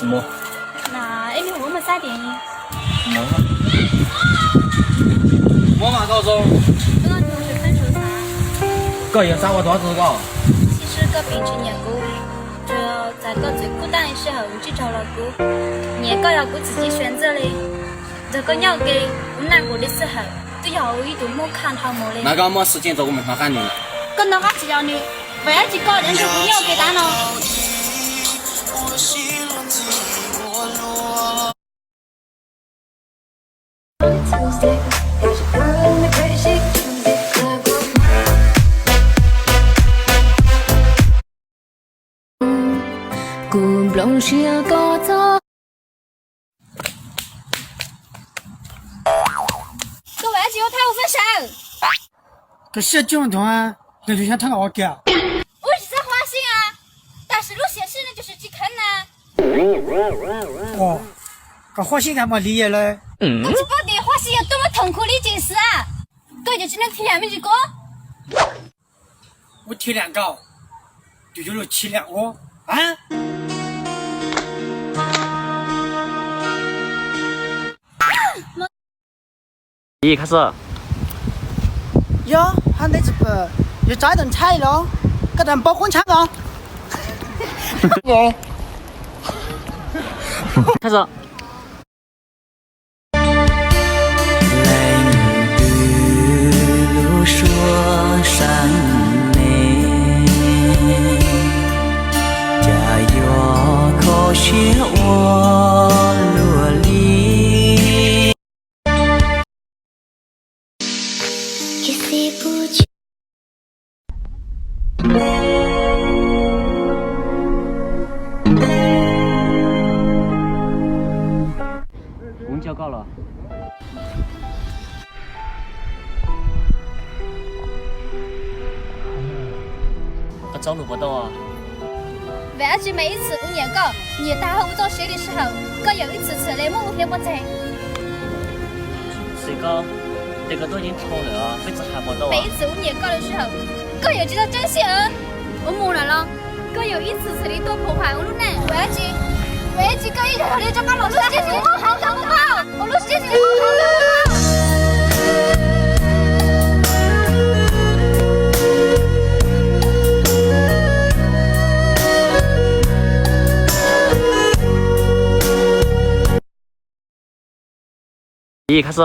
什么？那你和我们啥电影？梦啊！我嘛高中。刚刚同学分手噻。搞要啥我多少子搞？其实搞并成年歌，主要在搞最孤单的时候去找了歌。年搞要过自己选择的，如果你要给我难过的时候，都要一度莫看他莫的。那个没时间做我们他喊你。跟到俺去了你，为了去搞认识不要给单了。Cùng lòng chia có gió 各位就谈我分手。这些结婚团，那就想谈个好点。我是在花心啊，但是录现实呢就是去坑呢。哦，这花心干嘛理解嘞？我去报地花心有多么痛苦的一件事啊！哥就只能听下面的歌。我体谅高，就有了体谅我啊。一开始。哟，喊你这个又栽顿菜了，给咱包滚枪啊！开始。说山内，家有口血我落里。公交搞了。找路不到啊！为了去每一次5年搞，你大和我找谁的时候，哥又一次次的猛烈不走。谁搞？这个都已经投了啊，每次还没到啊！每一次5年搞的时候，哥又记得珍惜恩。我默认了，哥又一次次的多破坏我的人。为了哥一条条的就把老师姐姐好好好不好？我老师姐姐好好好不好？一开始。